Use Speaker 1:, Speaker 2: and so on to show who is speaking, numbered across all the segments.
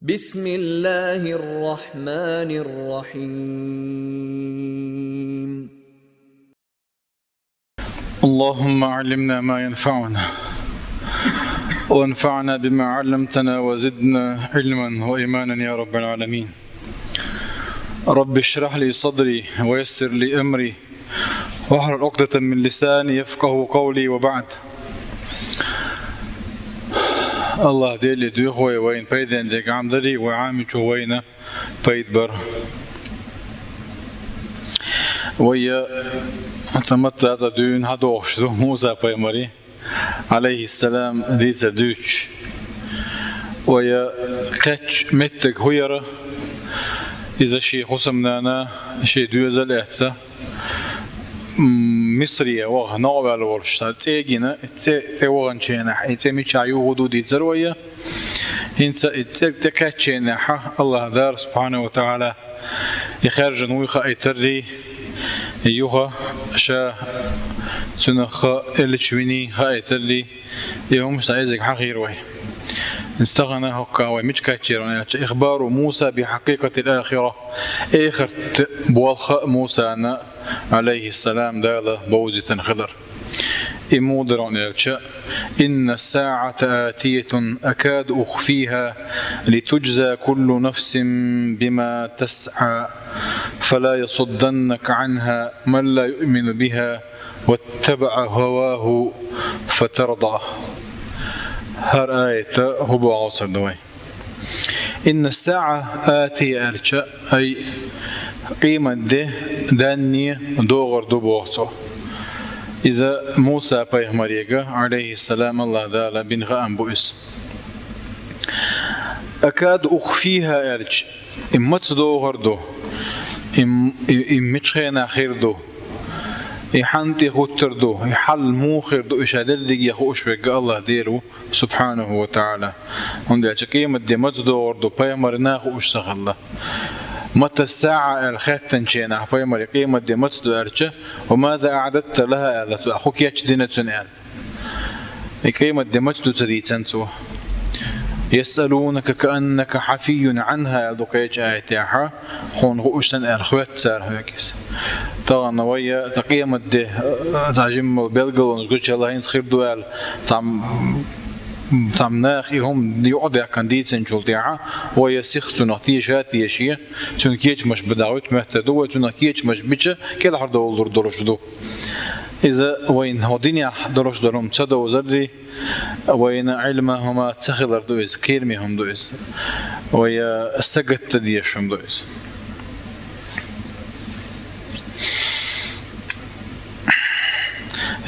Speaker 1: بسم الله الرحمن الرحيم.
Speaker 2: اللهم علمنا ما ينفعنا وانفعنا بما علمتنا وزدنا علما وإيمانا يا رب العالمين. رب اشرح لي صدري ويسر لي أمري واحلل عقدة من لساني يفقه قولي. وبعد، الله ديلي دوخوي وين بيدن ديك عمدري وعامي وين بيد بر ويا تمتع دون هدوش دو موسى بيمري عليه السلام ديت دوش ويا قتش متك هيرة إذا شيء خصمنا شيء دوزل إحسا مصرية وغ نوع الورش تيجينا تيوغن شينا تيمي شايو هدو دي زروية انت تكاتشينا الله دار سبحانه وتعالى يخرج نويخا ايتري يوها شا سنخا الشويني هايتري يوم سايزك حقيروي استغنى هكا ومش كاتشيرون إخبار موسى بحقيقة الآخرة آخر بوالخ موسى عليه السلام دالا بوزة خضر إمودرون يلشا إن الساعة آتية أكاد أخفيها لتجزى كل نفس بما تسعى فلا يصدنك عنها من لا يؤمن بها واتبع هواه فترضى. هر آية هو عصر دوي. إن الساعة آتية ألشا أي قيمة ده داني دوغر دبوغتو. إذا موسى بيغمريقا عليه السلام الله دالا بن غام بؤس أكاد أخفيها ألش إمت دوغر دو إمتشخينا خير دو يحنتي خطر دو يحل مو خير دو إشادل دي يخوش بقى الله ديرو سبحانه وتعالى عندها قيمة دي مت دوغر دو بيغمرنا خوش سخلا متى الساعة الختن شينا بيغمر قيمة دي مت دو أرشة وماذا أعددت لها ألا أخوك يجدين تسنال قيمة دي مت دو تدي تنسو يسألونك كأنك حفي عنها دوكيج آياتها هون غوشتن الخوات سار هيكس طبعا نويا تقيمة دي تعجم بلغل ونسقش الله ينسخير دوال تام ناخي هم يقضي كانديد سنجولتيعا ويسخ تنقتيشات يشيه تنكيش مش بدعوت مهتدو تنكيش مش بيتش كده حرد دولار دولش دو إذا وين هودينيا دولش دولهم تصدوا زردي وين علمهما تسخلر دويز كيرميهم دويز ويا استجت تديشهم دويز.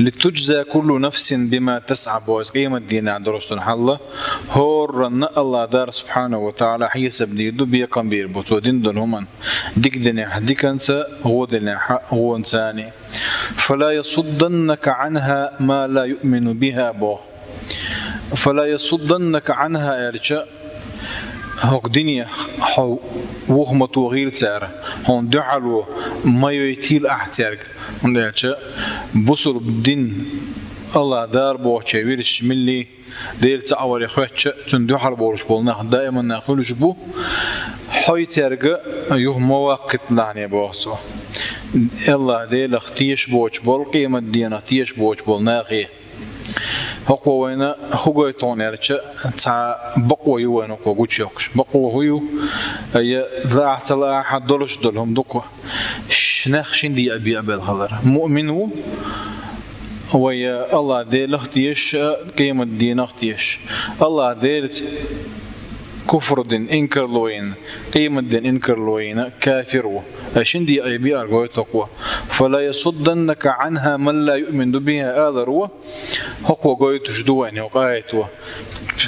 Speaker 2: لتجزى كل نفس بما تسعى بوز قيمة دين عند رشد الله هور الله دار سبحانه وتعالى حيسب ديدو بيقام بيربط ودين دلهما ديك دنيا ديك انسى هو دنيا هو انساني فلا يصدنك عنها ما لا يؤمن بها بو فلا يصدنك عنها ارجاء هوك دنيا هو وهم توغير تار هون دعلو ما يتيل احتيار عندها بصر بالدين الله دار بوحشة ويرش ملي دير تعور يخوحش تندو حربورش بولنا دائما نقول شبو حي ترجع يوه مواقت لعني بوحصه الله دير اختيش بوش بول قيمة دينا اختيش بوش بول ناقي هقوى وينا هقوى تونيرش تا بقوى يوانا قوش يوكش بقوى هيو أي ذا احتل أحد دولش دولهم دقوى شنخشين دي أبي أبي الخضر مؤمنو ويا الله دي لختيش قيمة دين اختيش الله دي كفر دين إنكر لوين قيمة دين إنكر لوين كافر أشين دي أبي أرجو تقوى فلا يصدنك عنها من لا يؤمن بها آذروا هقوى قوي تجدوين وقايتوا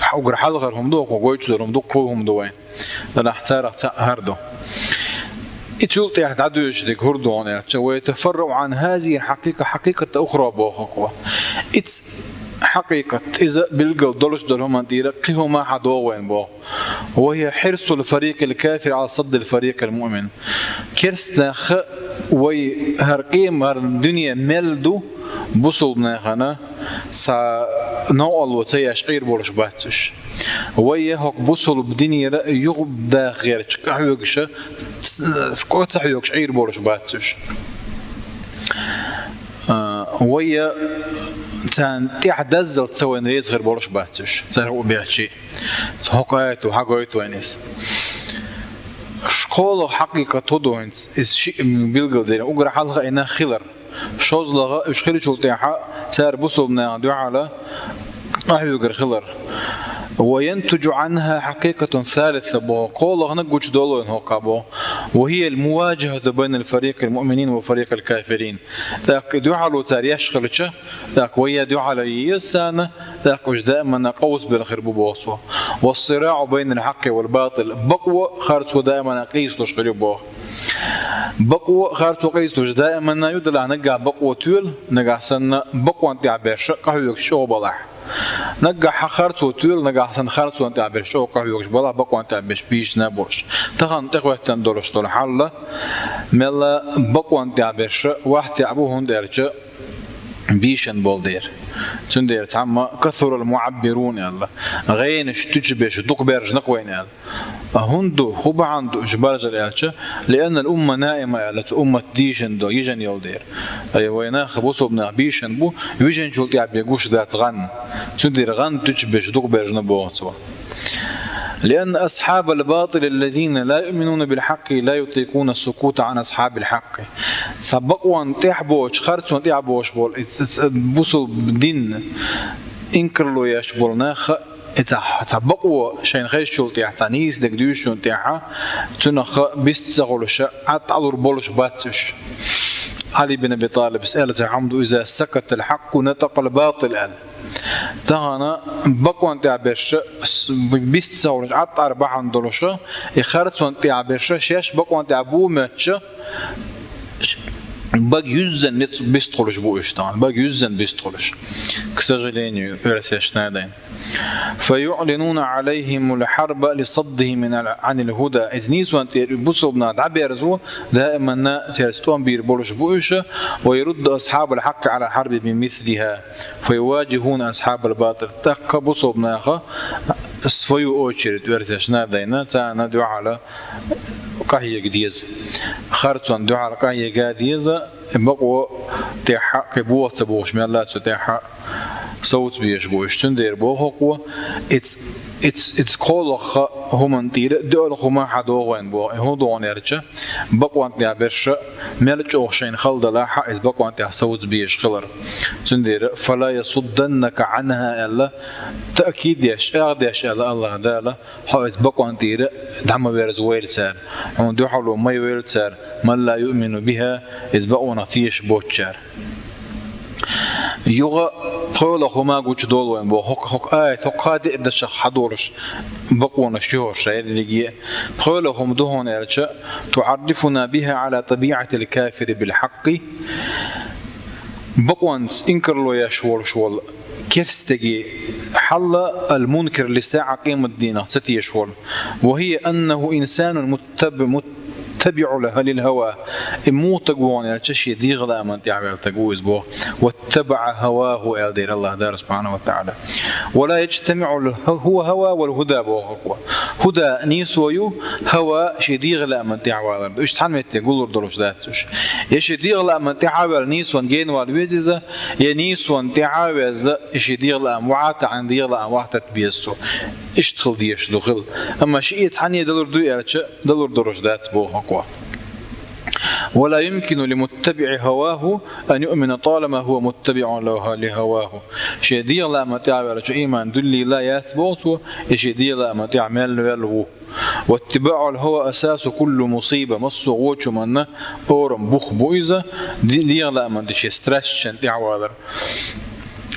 Speaker 2: حقر حلغرهم دو قوي تجدرهم دو قوهم دوين لأن احتار هردو إتشولت يحد عدو يشدك هردو ويتفرع عن هذه الحقيقة حقيقة أخرى بوخقوة حقيقة إذا بلقوا دولش دولهم أنتيرا قهما حدوين بو وهي حرص الفريق الكافر على صد الفريق المؤمن كرسنا خ وي هرقيم هر الدنيا ملدو بصل ناخنا سا نوع الوتي أشعير بولش باتش ويا هك بوصل بدنيا يغدا غير كحيوكش كوت حيوكش عير بولش باتش ويا تان تعدزل تسوي نريز غير بولش باتش تسرق بيحشي هكايت وحقايت وينس شقول حقيقة تودوينت إس شيء بيلقى دينا أقرأ حلقة إنها خلر شوز لغة إشخيل شلتيحة سار بوصلنا دعا على أحيوغر خلر وينتج عنها حقيقة ثالثة بو قول نقوش دولون هوكابو وهي المواجهة بين الفريق المؤمنين وفريق الكافرين ذاك دعا له تاريخ خلتش ذاك ويا دعا له يسانة ذاك وش دائما قوس بالخير بوصوه والصراع بين الحق والباطل بقوة خارج دائما قيس تشغل بوه بقوة خارج قيس تش دائما يدل نقع بقوة تول نقع سنة بقوة انت عبيرش قهوة شو بلاح نجح خرط وتول نجح سن خرط وانت عبر شو قهوة بلا بقى وانت عبر بيش نبورش تخن تقوى تندرش طول حلا ملا بقى وانت عبر شو واحد عبوهن درجة بيشن بولدير تندير تعمى كثر المعبرون يلا غينش تجبش تقبرج نقوين يلا هندو هو عنده جبارج الالشة لأن الأمة نائمة على أمة ديشن دو يجن يولدير أي ويناخ بوصبنا بيشن بو يجن شلتي عبيقوش ذات غن تندير غن تجبش تقبرج نبوتوا لأن أصحاب الباطل الذين لا يؤمنون بالحق لا يطيقون السكوت عن أصحاب الحق سبقوا تحبوش خرطوا تحبوش بول بوصل دين إنكر له يشبول ناخ تبقوا شين خيش شلتي احتانيس دقديوش شلتيها تنخ بيستغلوش عطالور بولش باتش علي بن أبي طالب سألت عمد إذا سكت الحق نطق الباطل قال تهانا بقوا انت عبرش بيست سورج عط 4 دولش يخرط انت عبرش شاش بقوا انت عبو ماتش باق يزن بيستخلش بو اشتان باق يزن بيستخلش كسجلين يرسيش نادين فيعلنون عليهم الحرب لصدهم عن الهدى إذنيس وانت بصبنا عبيرزو دائما ترستون بيربولش بوش ويرد أصحاب الحق على الحرب بمثلها فيواجهون أصحاب الباطل تق بصبنا سفيو أوشرت ورسيش نادين تانا دعا على قهية جديز خارتون دعا على قهية جديزة بقوا تحق بوه تبوش من الله تحق صوت بيش بوش تندير بوه it's كولخ هم تير دولخ ما حدوغين بو هو دون يرجع بقوا انت عبرش ملك اوخشين خلد لا حق بقوا انت صوت بيش خلر تندير فلا يصدنك عنها الا تاكيد يش اغدش الله داله حيث بقوا انت دعم بيرز ويل سار هم دو حلو ما ويل سار من لا يؤمن بها اذ بقوا نطيش بوتشار يوغا قول خما قوش دولوين بو هك آيت هك هادي إدش حضورش بقونا شهور شيء اللي قول خم دهون إلشة تعرفنا بها على طبيعة الكافر بالحق بقوانس إنكر له يشول شول كيرستجي حل المنكر لساعة قيمة دينه ستيشول وهي أنه إنسان تبع لها للهوى مو تقوون يعني تشي دي غلا من تعبير تقوز بو واتبع هواه الدير الله دار سبحانه وتعالى ولا يجتمع هو هوى والهدى بو هدى نيس ويو هوى شي دي غلا من تعبير ايش تحمت يقول دروش ذاتش يش دي غلا من تعبير نيس وان والويزز يا نيس وان تعبير شي دي غلا وعات عن دي غلا واحده بيسو اشتغل ديش دخل اما شيء تحني دلور دروش ذات بو ولا يمكن لمتبع هواه أن يؤمن طالما هو متبع لهواه شديد لا متعب إيمان دلي لا يثبت شديد لا متعمل له واتباع الهوى أساس كل مصيبة مصوغوش من أورم بخ بويزة دي لا من دشي ستريشن تعوالر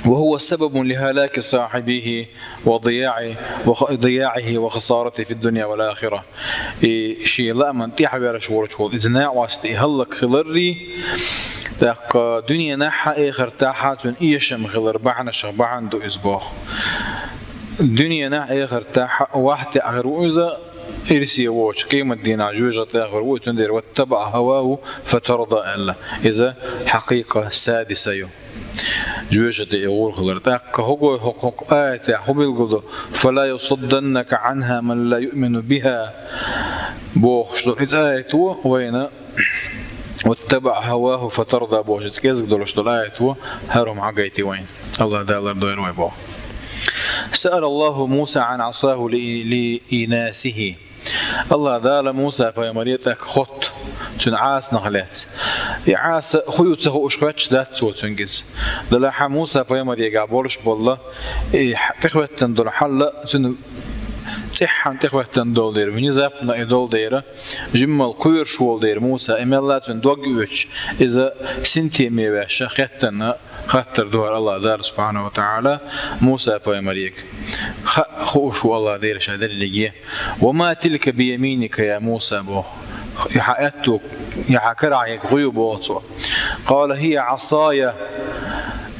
Speaker 2: وهو سبب لهلاك صاحبه وضياعه وخسارته في الدنيا والآخرة شيء لا من تحبير شورش إذن واستي هلك خلري دق دنيا نحا آخر تاحات إيشم خلر بعنا شبعان دو إسباخ دنيا نحا آخر تاحا واحد أغروزة إرسي ووش قيمة دين عجوجة آخر وتندير واتبع هواه فترضى الله إذا حقيقة سادسة جوجة يقول خلرت هو حق آية حبيل قدو فلا يصدنك عنها من لا يؤمن بها بوخش آية وين واتبع هواه فترضى بوجت كيز قدولش دول آية هرم عقيتي وين الله دالر دوير ويبوه. سأل الله موسى عن عصاه لإناسه الله دال موسى فيمريتك خط تن عاس نغلات يعاس خيوته أشخاش ذات سو تنجز دلها موسى فيمريك عبورش بالله تخوتن دول حل تن تحن تخوتن دول دير من يزابنا إدول ديره جمل قير شوال دير موسى إملات دوغيوش إذا سنتي ميباش خطنا خاطر دور الله دار سبحانه وتعالى موسى فيمريك خوشو الله دير شادر لجيه وما تلك بيمينك يا موسى بو يحقتك يحكرعك غيوب قال هي عصايا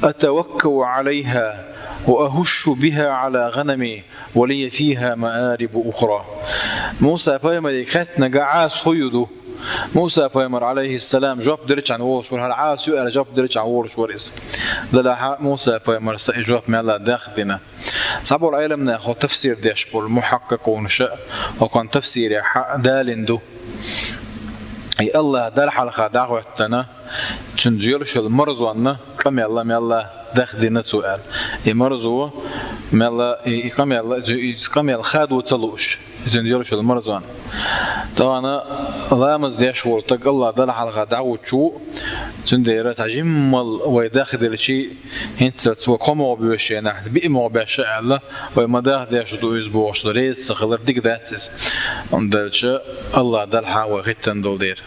Speaker 2: أتوكل عليها وأهش بها على غنمي ولي فيها مآرب أخرى. موسى فيمريك خاتنا قعاس خيوده موسى فيمر عليه السلام جاب درج عن وورش والعاس يقال جاب درج عن وورش ورس دلها موسى فيمر جاب مالا داخلنا صعب العالم ناخذ تفسير داش المحقق ونشاء وكان تفسير دالندو اي الله دال حلقه دعوتنا تنجيلش المرزونا كم يلا مالا داخلنا سؤال يمرزو مالا كم يلا خاد وتلوش تنجيلش المرزوان طبعا لامز داش ورتق الله دل حلقه دعوت شو تندير تجمل ويداخل الشيء انت توقموا بوشينا بيمو باشا الله وما داش دو اسبوع شريس خلر ديك داتس اندلش الله دل حوا غتن دولدير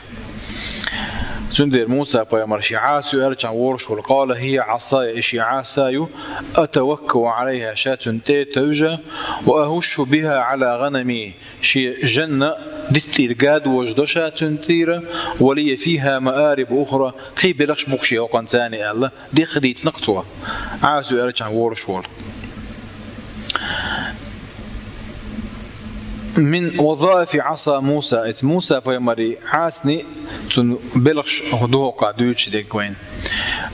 Speaker 2: تندير موسى بيمر شعاس يرجع ورش وقال هي عصاي شعاساي أتوكل عليها شاة تيتوجا وأهش بها على غنمي شي جنة دتي الجاد وجد شاة تيرة ولي فيها مآرب أخرى كي بلغش مكشي وقن ثاني الله دي خديت نقطوة عاس يرجع ورش من وظائف عصا موسى فيمري عاسني تن بلغش هدوه قاعدوش ديكوين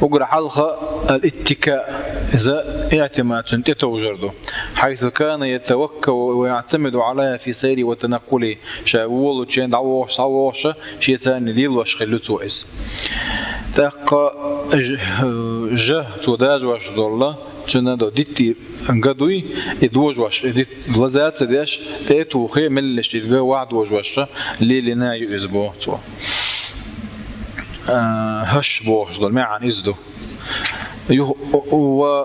Speaker 2: وقرا حلقة الاتكاء إذا اعتماد تتوجرده حيث كان يتوكل ويعتمد عليها في سيري وتنقلي شاول وشين دعوش شيء ثاني ليل وشخلته اس تاقا جه توداج واش الله تنادو ديتي انقدوي ادوج واش ديت لزات داش تيتو خي ملش تلقى وعد وجواش اللي لنا يزبو تو هش بوش دول ما عن ازدو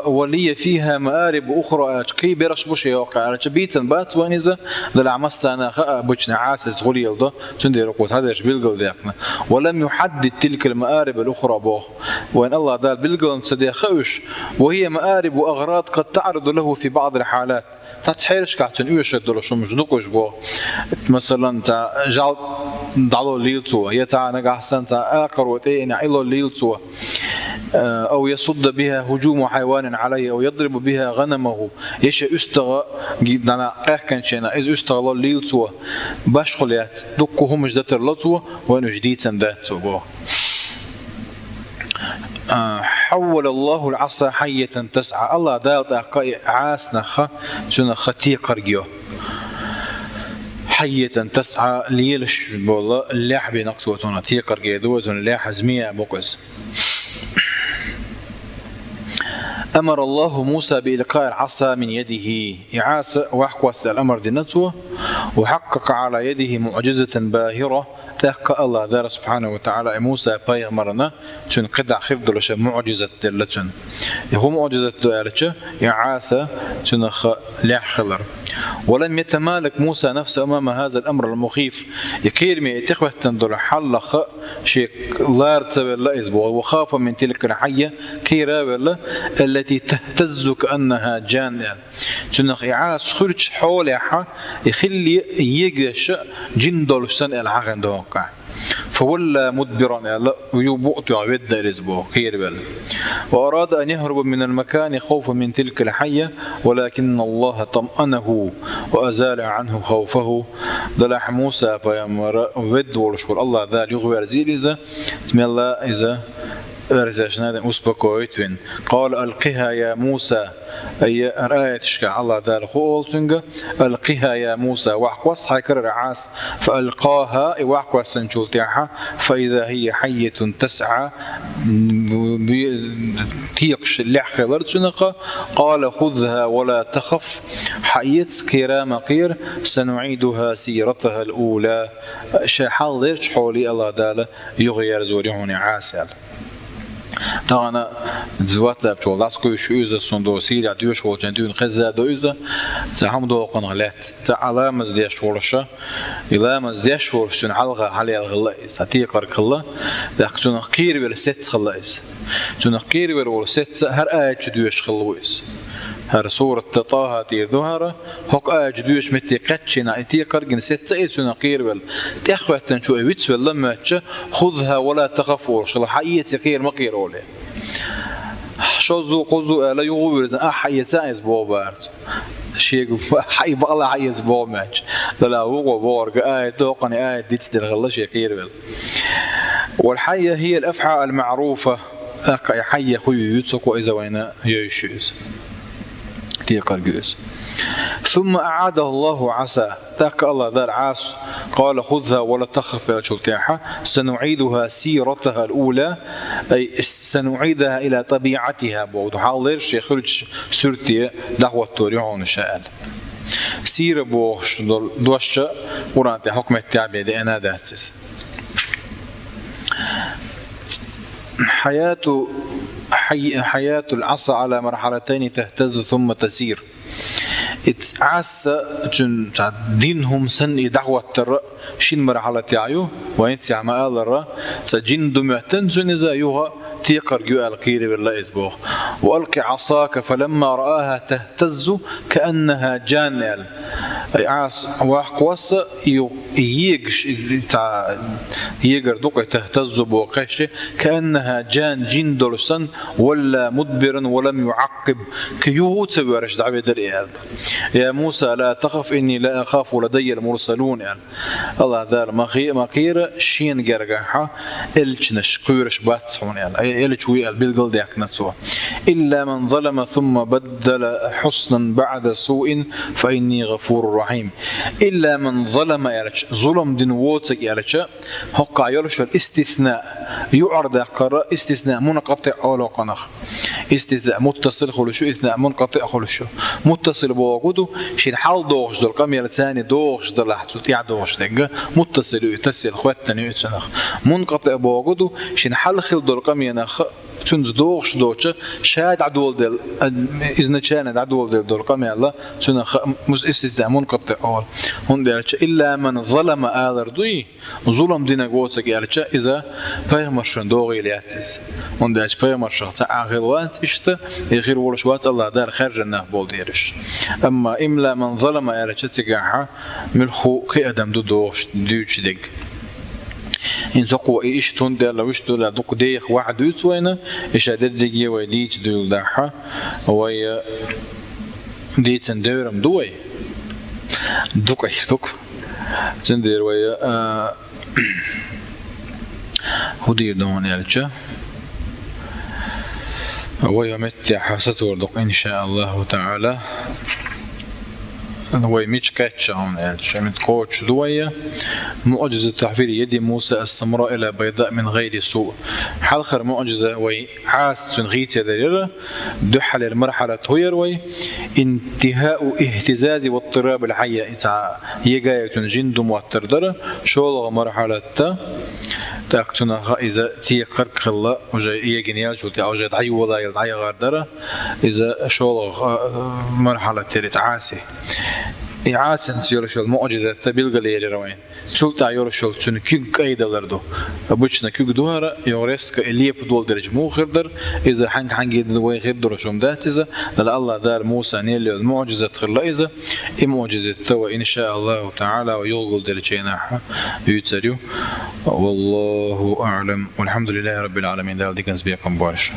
Speaker 2: ولي فيها مآرب أخرى كي برش بوش يوقع على بيتن بات وانيزا للعمست أنا خاء بوشنا عاسس غولي يلدا تندي رقوت هذا إيش بيلقل ديقنا ولم يحدد تلك المآرب الأخرى بوه وإن الله دال بيلقل سدي خوش وهي مآرب وأغراض قد تعرض له في بعض الحالات تتحيرش كعتن يوش يدلو شو مش نقوش بوه مثلا تا جال دعلو ليلتو هي تا نجا حسن تا آخر وتين عيلو ليلتو أو يصد بها هجوم حيوان عليه أو يضرب بها غنمه يش استغى جدنا كان شينا إذا استغى ليلتو باشخليات دقهم جدتر لتو وإنه جديد سندات بوه حول الله العصا حية تسعى الله دال عاسنا شنو ختي قرجيو حية تسعى ليلش بالله اللحب نقطوتنا تي قرجيو دوتون اللح حزمية بوكس أمر الله موسى بإلقاء العصا من يده إعاسة وحكوس الأمر دينته وحقق على يده معجزة باهرة تحقق الله دار سبحانه وتعالى موسى بايغمرنا تنقطع خفضلش معجزة دلتن هو معجزة دلتش إعاسة تنخ لحخلر ولم يتمالك موسى نفسه أمام هذا الأمر المخيف يكيرمي تخوة تندل حلخ شيء لا ارتبه الله إزبوه وخاف من تلك الحية كيراب الله التي تهتز كأنها جان تنخ إعاس خرج حولها يخلي يجش جندل سنة العغن دوقع فولى مدبرا ويبؤت عبد الاسبوع كيربل واراد ان يهرب من المكان خوفا من تلك الحيه ولكن الله طمأنه وازال عنه خوفه ضلع موسى فيمر ود ورشور الله ذا يغوي زيد اذا بسم الله اذا ارزاشنا أسبقويتوين قال ألقها يا موسى أي رأيت شكا الله دار خولتنجا ألقها يا موسى وحقوس حيكر عاس فألقاها وحقوس سنشولتها فإذا هي حية تسعى تيقش اللحق لرتنقة قال خذها ولا تخف حيت كرام قير سنعيدها سيرتها الأولى شحال ليرش حولي الله دار يغير زوريهون عاسل طبعا زوات لابتو لاسكو شوزه صندوق سيريا دوش ولجن دون قزا دوزه تاهم دو قنغلات تا علامز ديش ورشه علامز ديش ورشن حلقه على الغلا ستيقر كله داكتون قير ولا ست خلاص تون قير ولا ست هر اج دوش خلويس هر سورة طه تيردوهرة هق أجدوش متى قتشنا تيقر جن ست سنة قير بل تأخذ شو أبيت ولا ما خذها ولا تخافوا شل حية قير ما قير ولا شو قزو لا يغور إذا حية سايز بوبارت شيء حي بالله حيز بوماتش لا هو بورق توقني ديت الغلا شيء قير بل والحية هي الأفعى المعروفة حية خوي يتسق وإذا وين يشوز ثم أعاده الله عسى تاك الله ذا عاس قال خذها ولا تخف شلتاحة سنعيدها سيرتها الأولى أي سنعيدها إلى طبيعتها بود حاضر شيخ سرتي دعوة توريعون شاء سير بوش دوشة ورانت حكم التعبيد أنا داتس حياة العصا على مرحلتين تهتز ثم تسير اتعسى جن دينهم سن دعوة الرأ شين مرحلة يعيو وين تعمى الرأ سجن دمعتن زنزا يوها تيقر جو القير بالله إسبوخ وألقي عصاك فلما رآها تهتز كأنها جان أي عاص وقوس يجر دق تهتز بوقش كأنها جان جندرسا ولا مدبرا ولم يعقب كيوت سبورش دعوة الإياد يا موسى لا تخف إني لا أخاف لدي المرسلون يعني الله دار مخير شين جرجحة إلشنش قيرش باتسون يعني إلشوي البلغل ديك نتوه إلا من ظلم ثم بدل حسنا بعد سوء فإني غفور رحيم إلا من ظلم يالش ظلم دين ووتك يالش هقع يلش الاستثناء يعرض قراء استثناء منقطع أو قنخ استثناء متصل خلشو استثناء منقطع خلشو متصل بوجوده شين حال دوغش دول قام يلتاني دوغش دول تيع دوغش دقة متصل يتصل خواتني يتسنخ منقطع بوجوده شين حال خل دول قام ينخ تنز دوغش دوتش شاد عدول دل إذن شان عدول دل قام يلا تنخ استثناء منقطع أول هون دلش إلا من ظلم آذردوي ظلم دينا قوتك يالش إذا فيهمشن دوغي لياتس هون دلش فيهمشن تعاقلوات إشتا يغير ورشوات الله دار خرجنا بول ديرش أما إملا من ظلم يالش تجاها ملخو كأدم دوغش ديوش دق إن سقوا إيش تندر لو إيش تلا دق ديخ واحد يسوينا إيش أدرجي وليت دول دحها ويا ديت ندورم دوي دق إيش دق تندر ويا هدي دون يالجا ويمتع حسد وردق إن شاء الله تعالى هو ميش كاتشون يعني كوتش دوية معجزة تحويل يد موسى السمراء إلى بيضاء من غير سوء حلخر معجزة وي عاس تنغيت يدريرة دحل المرحلة هير وي انتهاء اهتزاز واضطراب الحياة يجاية جند مؤتردرة شولغ مرحلة تأكتنا إذا تيقرق خلا وجا يجنيال شو تأوجا دعي ولا يدعي غردرة إذا شولغ مرحلة تريتعاسي إعاسن سيرشل معجزة تبلغ ليري روين سلطة يرشل شن كيك أيدا لردو بوشنا كيك دوهرة يورسك اللي بدول درج مو خردر إذا حنجي دوي خردر شوم دات إذا لا الله دار موسى نيل المعجزة خلا إذا معجزة تو إن شاء الله تعالى ويقول درجينا يتسريو والله أعلم والحمد لله رب العالمين. ذلك نسبيكم بارش.